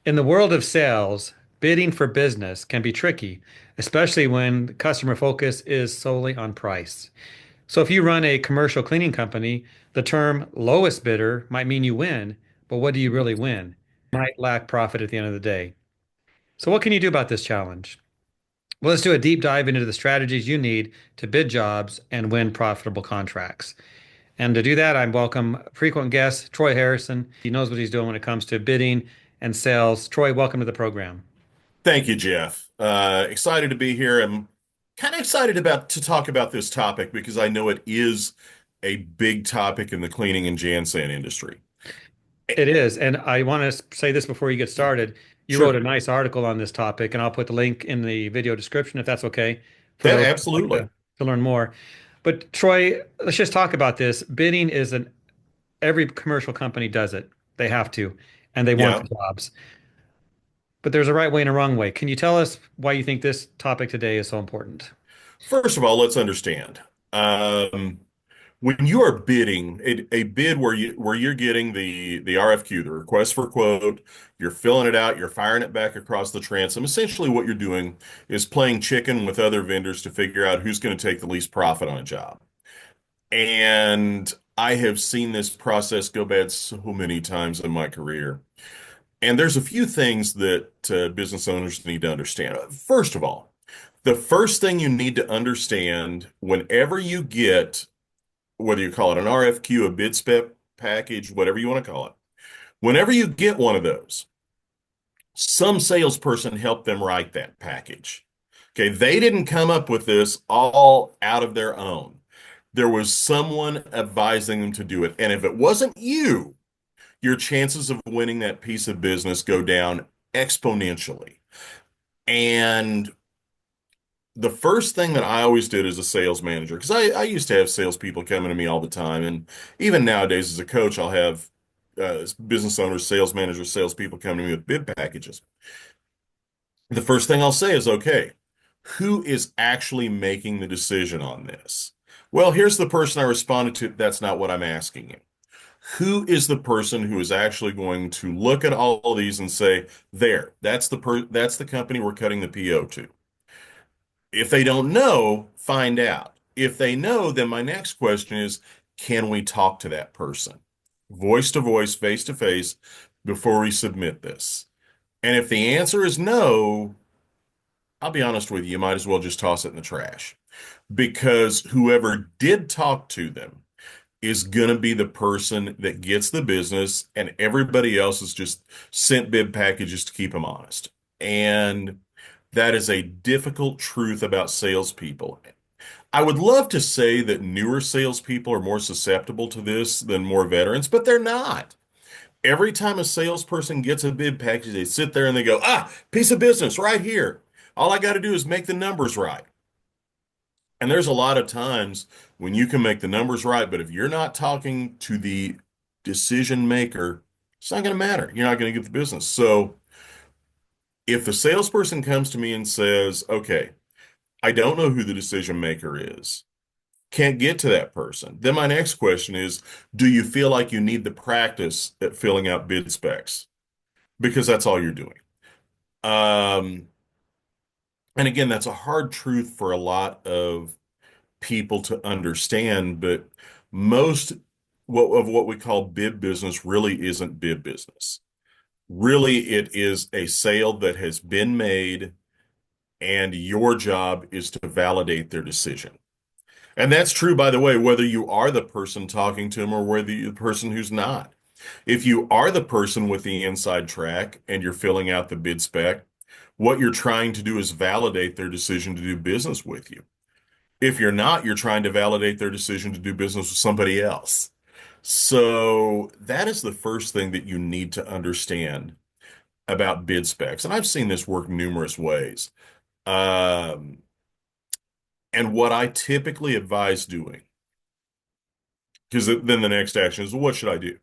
In the world of sales, bidding for business can be tricky, especially when the customer focus is solely on price. So if you run a commercial cleaning company, the term lowest bidder might mean you win, but what do you really win? Might lack profit at the end of the day. So what can you do about this challenge? Well, let's do a deep dive into the strategies you need to bid jobs and win profitable contracts. And to do that, I welcome frequent guest Troy Harrison. He knows what he's doing when it comes to bidding and sales. Troy, welcome to the program. Thank you, Jeff. Excited to be here. I'm kind of excited about to talk about this topic because I know it is a big topic in the cleaning and Jan industry. Eh, It is. And I want to say this before you get started. You wrote a Sure. nice article on this topic, and I'll put the link in the video description if that's okay for That those who would like absolutely. to learn more. But Troy, let's just talk about this. Bidding is an every commercial company does it. They have to, and they want Yeah. the jobs. But there's a right way and a wrong way. Can you tell us why you think this topic today is so important? First of all, let's understand. Um, when you are bidding a bid where you're getting the RFQ, the request for quote, you're filling it out, you're firing it back across the transom. Essentially, what you're doing is playing chicken with other vendors to figure out who's going to take the least profit on a job. And I have seen this process go bad so many times in my career. And there's a few things that business owners need to understand. First of all, the first thing you need to understand whenever you get, whether you call it an RFQ, a bid spec package, whatever you want to call it, whenever you get one of those, some salesperson helped them write that package. Okay, they didn't come up with this all out of their own. There was someone advising them to do it. And if it wasn't you, your chances of winning that piece of business go down exponentially. And the first thing that I always did as a sales manager, because I used to have salespeople coming to me all the time. And even nowadays as a coach, I'll have business owners, sales managers, salespeople come to me with bid packages. The first thing I'll say is, okay, who is actually making the decision on this? Well, here's the person I responded to. That's not what I'm asking you. Who is the person who is actually going to look at all of these and say, there, that's the company we're cutting the PO to. If they don't know, find out. If they know, then my next question is, can we talk to that person? Voice to voice, face to face, before we submit this. And if the answer is no, I'll be honest with you, you might as well just toss it in the trash. Because whoever did talk to them is going to be the person that gets the business, and everybody else is just sent bid packages to keep them honest. And that is a difficult truth about salespeople. I would love to say that newer salespeople are more susceptible to this than more veterans, but they're not. Every time a salesperson gets a bid package, they sit there and they go, piece of business right here. All I got to do is make the numbers right. And there's a lot of times when you can make the numbers right, but if you're not talking to the decision maker, it's not going to matter. You're not going to get the business. So if the salesperson comes to me and says, okay, I don't know who the decision maker is, can't get to that person, then my next question is, do you feel like you need the practice at filling out bid specs? Because that's all you're doing. Um, and again, that's a hard truth for a lot of people to understand, but most of what we call bid business really isn't bid business. Really, it is a sale that has been made, and your job is to validate their decision. And that's true, by the way, whether you are the person talking to them or whether you're the person who's not. If you are the person with the inside track and you're filling out the bid spec, what you're trying to do is validate their decision to do business with you. If you're not, you're trying to validate their decision to do business with somebody else. So that is the first thing that you need to understand about bid specs. And I've seen this work numerous ways. Um, and what I typically advise doing, because then the next action is, well, what should I do?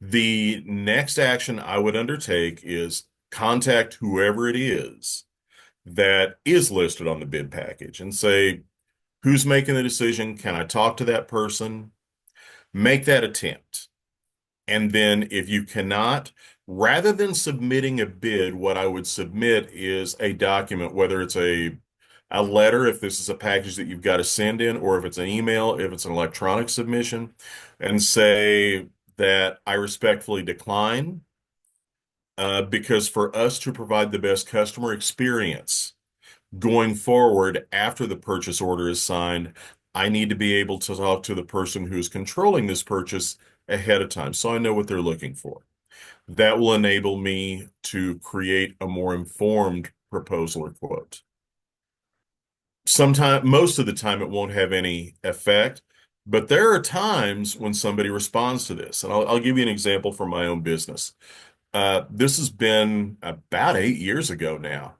The next action I would undertake is contact whoever it is that is listed on the bid package and say, who's making the decision? Can I talk to that person? Make that attempt. And then if you cannot, Rather than submitting a bid, what I would submit is a document, whether it's a letter, if this is a package that you've got to send in, or if it's an email, if it's an electronic submission, and say that I respectfully decline, because for us to provide the best customer experience going forward after the purchase order is signed, I need to be able to talk to the person who's controlling this purchase ahead of time so I know what they're looking for. That will enable me to create a more informed proposal or quote. Most of the time, it won't have any effect, but there are times when somebody responds to this. And I'll give you an example from my own business. This has been about 8 years ago now.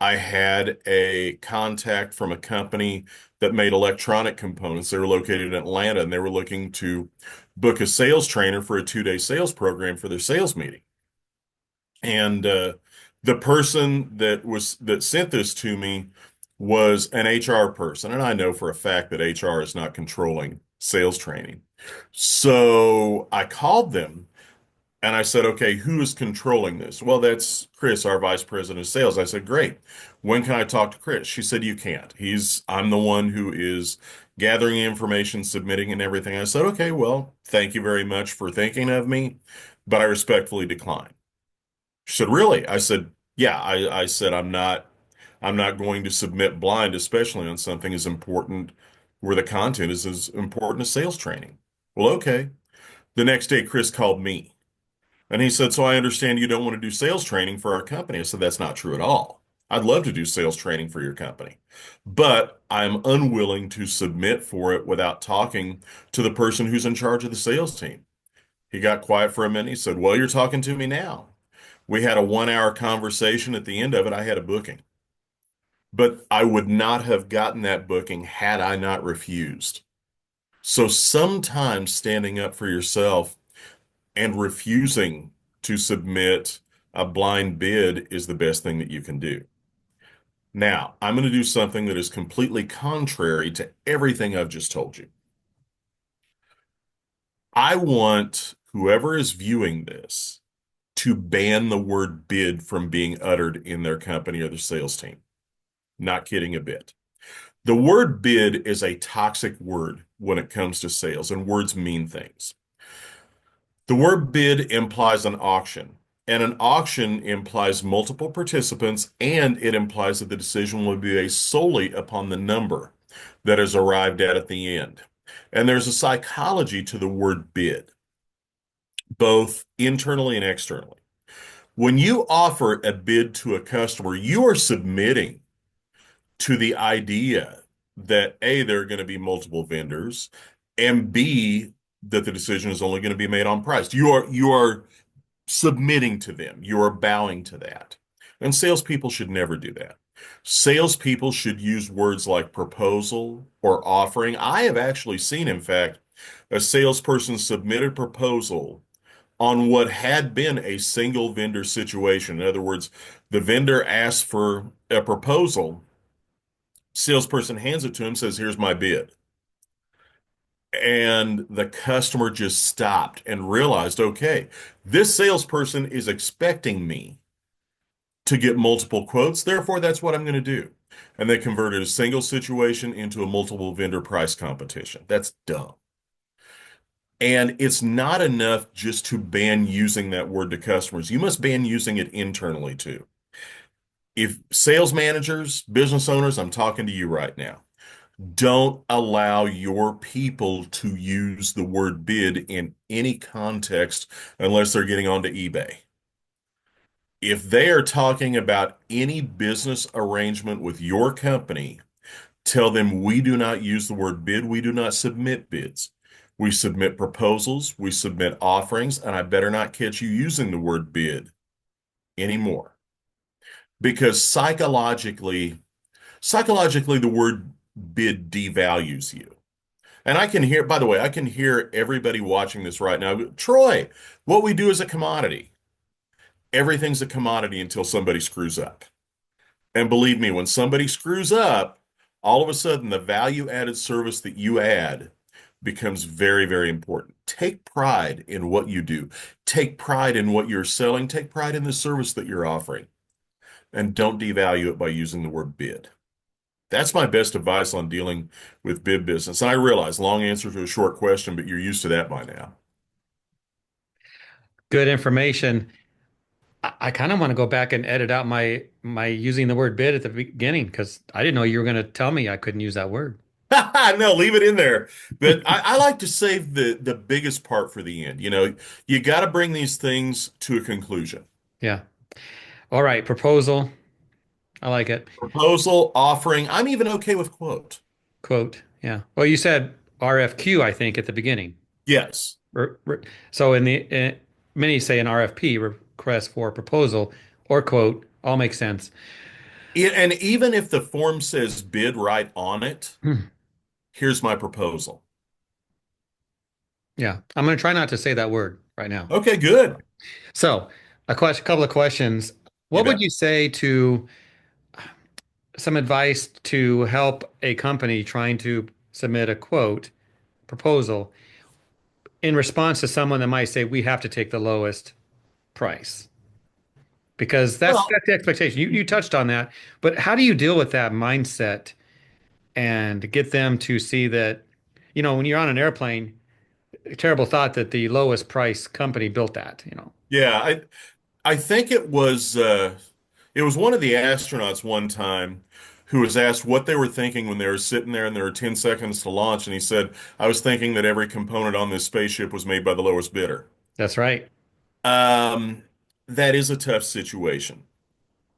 I had a contact from a company that made electronic components. They were located in Atlanta, and they were looking to book a sales trainer for a 2-day sales program for their sales meeting. And the person that sent this to me was an HR person, and I know for a fact that HR is not controlling sales training. So I called them and I said, "Okay, who is controlling this?" "Well, that's Chris, our vice president of sales." I said, "Great. When can I talk to Chris?" She said, "You can't. I'm the one who is gathering information, submitting and everything." I said, "Okay, well, thank you very much for thinking of me, but I respectfully decline." She said, "Really?" I said, "Yeah." I said, I'm not going to submit blind, especially on something as important where the content is as important as sales training. "Well, okay." The next day, Chris called me and he said, "So I understand you don't want to do sales training for our company." I said, "That's not true at all. I'd love to do sales training for your company, but I'm unwilling to submit for it without talking to the person who's in charge of the sales team." He got quiet for a minute. He said, "Well, you're talking to me now." We had a 1 hour conversation. At the end of it, I had a booking. But I would not have gotten that booking had I not refused. So sometimes standing up for yourself and refusing to submit a blind bid is the best thing that you can do. Now, I'm going to do something that is completely contrary to everything I've just told you. I want whoever is viewing this to ban the word bid from being uttered in their company or their sales team. Not kidding a bit. The word bid is a toxic word when it comes to sales, and words mean things. The word bid implies an auction, and an auction implies multiple participants, and it implies that the decision will be based solely upon the number that is arrived at the end. And there's a psychology to the word bid, both internally and externally. When you offer a bid to a customer, you are submitting to the idea that A, there are going to be multiple vendors, and B, that the decision is only going to be made on price. You are submitting to them. You are bowing to that. And salespeople should never do that. Salespeople should use words like proposal or offering. I have actually seen, in fact, a salesperson submit a proposal on what had been a single vendor situation. In other words, the vendor asked for a proposal. Salesperson hands it to him, says, "Here's my bid." And the customer just stopped and realized, okay, this salesperson is expecting me to get multiple quotes. Therefore, that's what I'm going to do. And they converted a single situation into a multiple vendor price competition. That's dumb. And it's not enough just to ban using that word to customers. You must ban using it internally too. If sales managers, business owners, I'm talking to you right now. Don't allow your people to use the word bid in any context unless they're getting onto eBay. If they are talking about any business arrangement with your company, tell them we do not use the word bid. We do not submit bids. We submit proposals, we submit offerings, and I better not catch you using the word bid anymore. Because psychologically, the word bid devalues you. And I can hear, by the way, I can hear everybody watching this right now. "Troy, what we do is a commodity." Everything's a commodity until somebody screws up. And believe me, when somebody screws up, all of a sudden the value added service that you add becomes very, very important. Take pride in what you do. Take pride in what you're selling. Take pride in the service that you're offering. And don't devalue it by using the word bid. That's my best advice on dealing with bid business. And I realize long answer to a short question, but you're used to that by now. Good information. I kind of want to go back and edit out my using the word bid at the beginning because I didn't know you were going to tell me I couldn't use that word. No, leave it in there. But I like to save the biggest part for the end. You got to bring these things to a conclusion. Yeah. All right. Proposal. I like it. Proposal, offering. I'm even okay with quote. Quote. Yeah. Well, you said RFQ, I think, at the beginning. Yes. So many say an RFP, request for proposal, or quote, all makes sense. And even if the form says bid right on it, Hmm. here's my proposal. Yeah. I'm going to try not to say that word right now. Okay, good. So, couple of questions. You What would bet. you say to some advice to help a company trying to submit a quote proposal in response to someone that might say we have to take the lowest price? Because Well, that's the expectation. You touched on that, but how do you deal with that mindset and get them to see that, when you're on an airplane, a terrible thought that the lowest price company built that. yeah, I think it was one of the astronauts one time who was asked what they were thinking when they were sitting there and there were 10 seconds to launch, and he said, "I was thinking that every component on this spaceship was made by the lowest bidder." That's right. Um, that is a tough situation.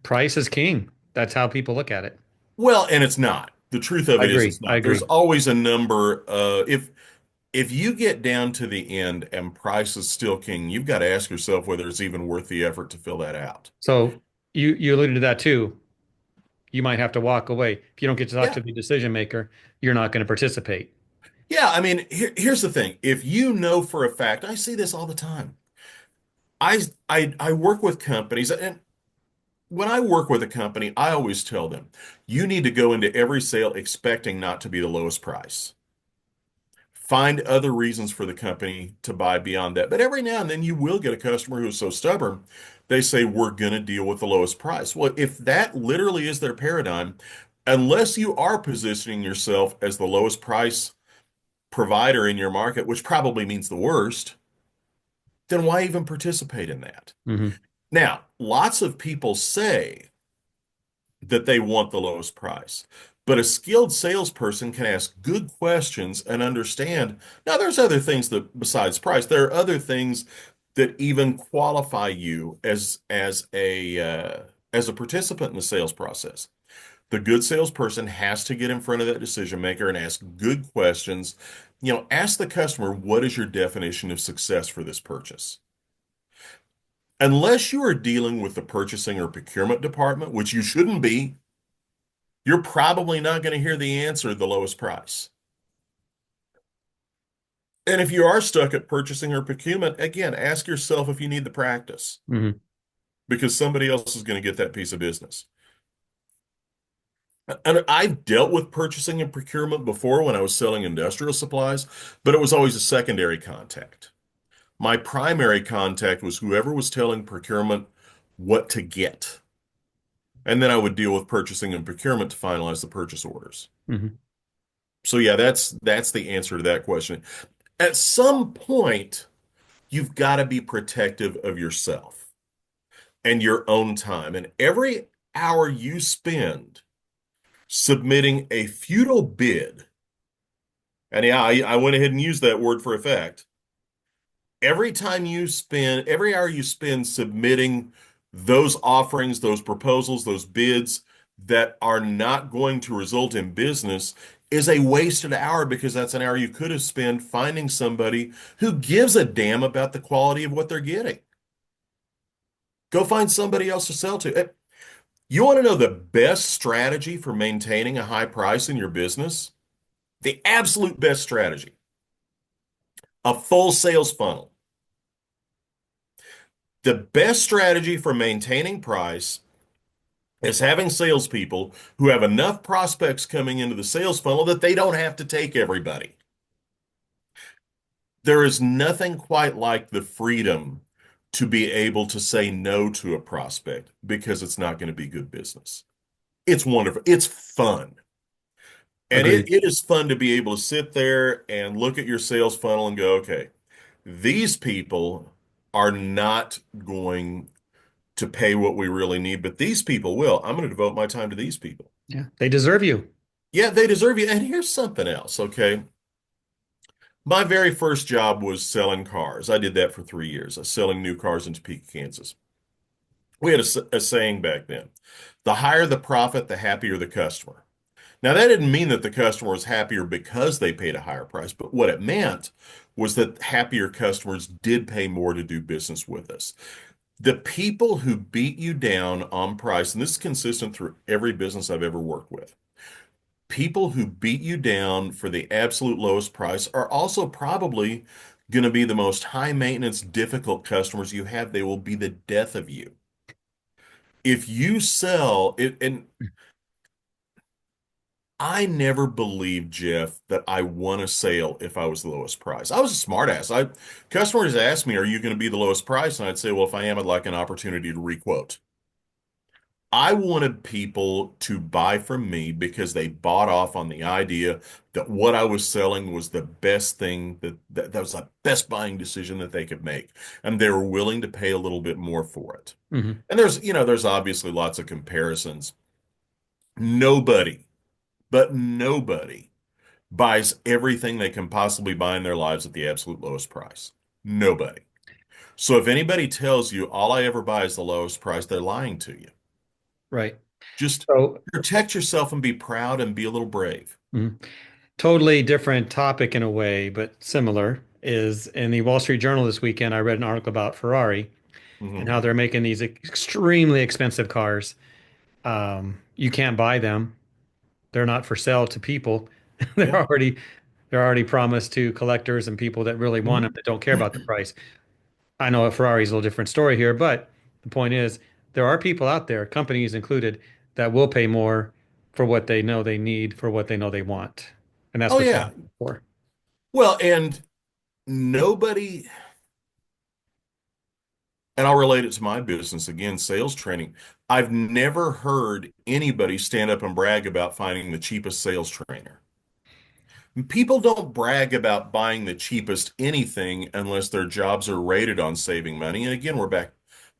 Price is king. That's how people look at it. Well, and it's not. The truth of I it is agree. it's I not. There's agree. always a number. If you get down to the end and price is still king, you've got to ask yourself whether it's even worth the effort to fill that out. So you alluded to that too. You might have to walk away. If you don't get to talk Yeah. to the decision maker, you're not going to participate. Yeah, I mean, here's the thing. If you know for a fact, I see this all the time. I work with companies, and when I work with a company, I always tell them, you need to go into every sale expecting not to be the lowest price. Find other reasons for the company to buy beyond that. But every now and then you will get a customer who's so stubborn, they say, we're going to deal with the lowest price. Well, if that literally is their paradigm, unless you are positioning yourself as the lowest price provider in your market, which probably means the worst, then why even participate in that? Hmm. Now, lots of people say that they want the lowest price, but a skilled salesperson can ask good questions and understand. Now, there's other things that besides price, there are other things that even qualify you as a participant in the sales process. The good salesperson has to get in front of that decision maker and ask good questions. Ask the customer, what is your definition of success for this purchase? Unless you are dealing with the purchasing or procurement department, which you shouldn't be, you're probably not going to hear the answer, the lowest price. And if you are stuck at purchasing or procurement, again, ask yourself if you need the practice Hmm. because somebody else is going to get that piece of business. And I've dealt with purchasing and procurement before when I was selling industrial supplies, but it was always a secondary contact. My primary contact was whoever was telling procurement what to get. And then I would deal with purchasing and procurement to finalize the purchase orders. Hmm. So yeah, that's the answer to that question. At some point, you've got to be protective of yourself and your own time. And every hour you spend submitting a futile bid, and yeah, I went ahead and used that word for effect. Every hour you spend submitting those offerings, those proposals, those bids that are not going to result in business is a wasted hour because that's an hour you could have spent finding somebody who gives a damn about the quality of what they're getting. Go find somebody else to sell to. You want to know the best strategy for maintaining a high price in your business? The absolute best strategy, a full sales funnel. The best strategy for maintaining price is having salespeople who have enough prospects coming into the sales funnel that they don't have to take everybody. There is nothing quite like the freedom to be able to say no to a prospect because it's not going to be good business. It's wonderful. It's fun. And it, Agreed. it is fun to be able to sit there and look at your sales funnel and go, okay, these people are not going to pay what we really need, but these people will. I'm going to devote my time to these people. Yeah, they deserve you. Yeah, they deserve you. And here's something else, okay? My very first job was selling cars. I did that for 3 years. I was selling new cars in Topeka, Kansas. We had a saying back then, the higher the profit, the happier the customer. Now, that didn't mean that the customer was happier because they paid a higher price, but what it meant was that happier customers did pay more to do business with us. The people who beat you down on price, and this is consistent through every business I've ever worked with, people who beat you down for the absolute lowest price are also probably going to be the most high maintenance, difficult customers you have. They will be the death of you. If you sell it, and I never believed, Jeff, that I won a sale if I was the lowest price. I was a smartass. Customers asked me, "Are you going to be the lowest price?" And I'd say, "Well, if I am, I'd like an opportunity to requote." I wanted people to buy from me because they bought off on the idea that what I was selling was the best thing that was the best buying decision that they could make, and they were willing to pay a little bit more for it. Hmm. And there's obviously lots of comparisons. Nobody, but nobody buys everything they can possibly buy in their lives at the absolute lowest price. Nobody. So if anybody tells you all I ever buy is the lowest price, they're lying to you. Right. Just So, protect yourself and be proud and be a little brave. mhm. Totally different topic in a way, but similar, is in the Wall Street Journal this weekend. I read an article about Ferrari and Hmm. how they're making these extremely expensive cars. You can't buy them. They're not for sale to people. They're Yeah. already they're already promised to collectors and people that really want them Hmm. that don't care about the price. I know a Ferrari's a little different story here, but the point is there are people out there, companies included, that will pay more for what they know they need, for what they know they want. And that's Oh, what they're yeah. looking for. Well, and nobody, and I'll relate it to my business again, sales training. I've never heard anybody stand up and brag about finding the cheapest sales trainer. People don't brag about buying the cheapest anything unless their jobs are rated on saving money. And again, we're back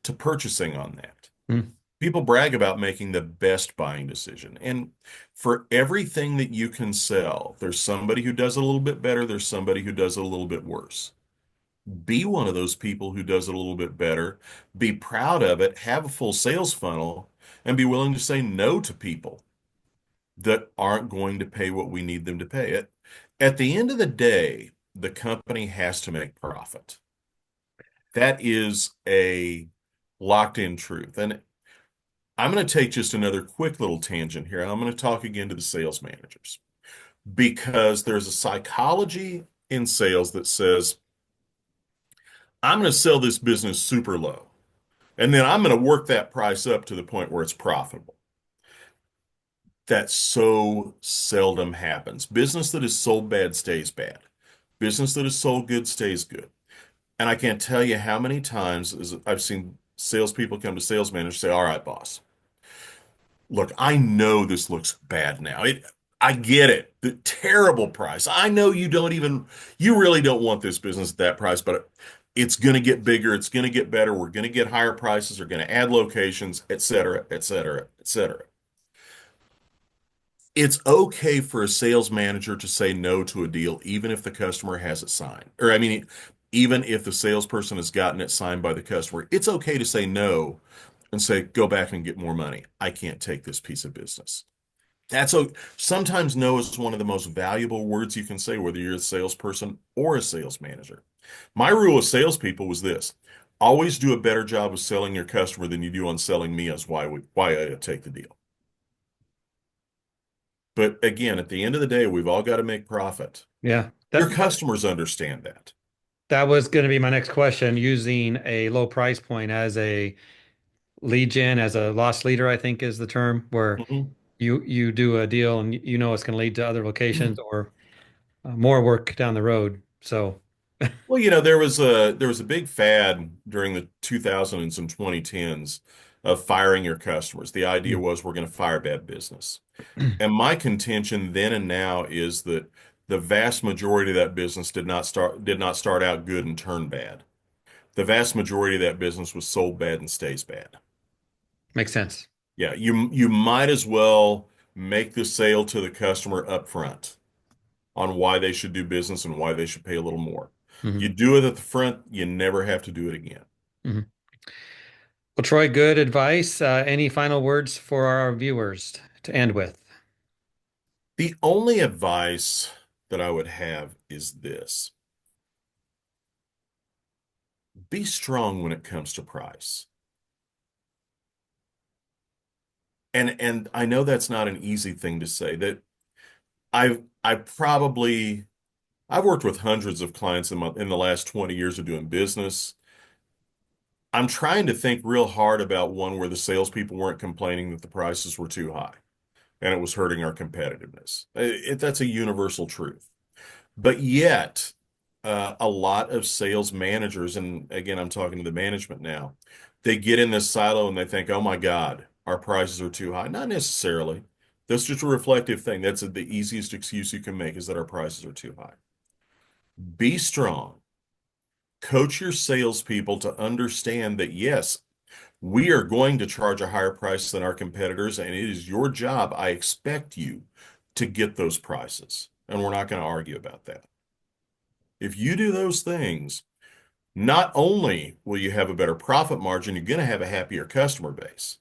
to purchasing on that. Mm. People brag about making the best buying decision. And for everything that you can sell, there's somebody who does it a little bit better, there's somebody who does it a little bit worse. Be one of those people who does it a little bit better, be proud of it, have a full sales funnel, and be willing to say no to people that aren't going to pay what we need them to pay. At the end of the day, the company has to make profit. That is a locked in truth. And I'm going to take just another quick little tangent here, and I'm going to talk again to the sales managers because there's a psychology in sales that says, I'm going to sell this business super low, and then I'm going to work that price up to the point where it's profitable. That so seldom happens. Business that is sold bad stays bad. Business that is sold good stays good. And I can't tell you how many times I've seen salespeople come to sales managers say, all right, boss, look, I know this looks bad now. I get it. The terrible price. I know you really don't want this business at that price, but it's going to get bigger. It's going to get better. We're going to get higher prices. We're going to add locations, et cetera, et cetera, et cetera. It's okay for a sales manager to say no to a deal, even if the customer has it signed. Or, I mean, even if the salesperson has gotten it signed by the customer, it's okay to say no and say, go back and get more money. I can't take this piece of business. Sometimes no is one of the most valuable words you can say, whether you're a salesperson or a sales manager. My rule of salespeople was this: always do a better job of selling your customer than you do on selling me as why I take the deal. But again, at the end of the day, we've all got to make profit. Yeah. Your That customers understand that. that was going to be my next question, using a low price point as a lead gen, as a loss leader, I think is the term, where Mhm. you do a deal and you know it's going to lead to other locations or more work down the road. So Well, there was a big fad during the 2000s and 2010s of firing your customers. The idea was we're going to fire bad business. And my contention then and now is that the vast majority of that business did not start out good and turn bad. The vast majority of that business was sold bad and stays bad. Makes sense. Yeah, you might as well make the sale to the customer up front on why they should do business and why they should pay a little more. Hmm. You do it at the front, you never have to do it again. Hmm. Well, Troy, good advice. Any final words for our viewers to end with? The only advice that I would have is this. Be strong when it comes to price. And I know that's not an easy thing to say. That I've worked with hundreds of clients in the last 20 years of doing business. I'm trying to think real hard about one where the salespeople weren't complaining that the prices were too high and it was hurting our competitiveness. That's a universal truth. But yet, a lot of sales managers, and again, I'm talking to the management now, they get in this silo and they think, oh my God, our prices are too high. Not necessarily. That's just a reflective thing. That's the easiest excuse you can make is that our prices are too high. Be strong. Coach your salespeople to understand that, yes, we are going to charge a higher price than our competitors, and it is your job. I expect you to get those prices. And we're not going to argue about that. If you do those things, not only will you have a better profit margin, you're going to have a happier customer base.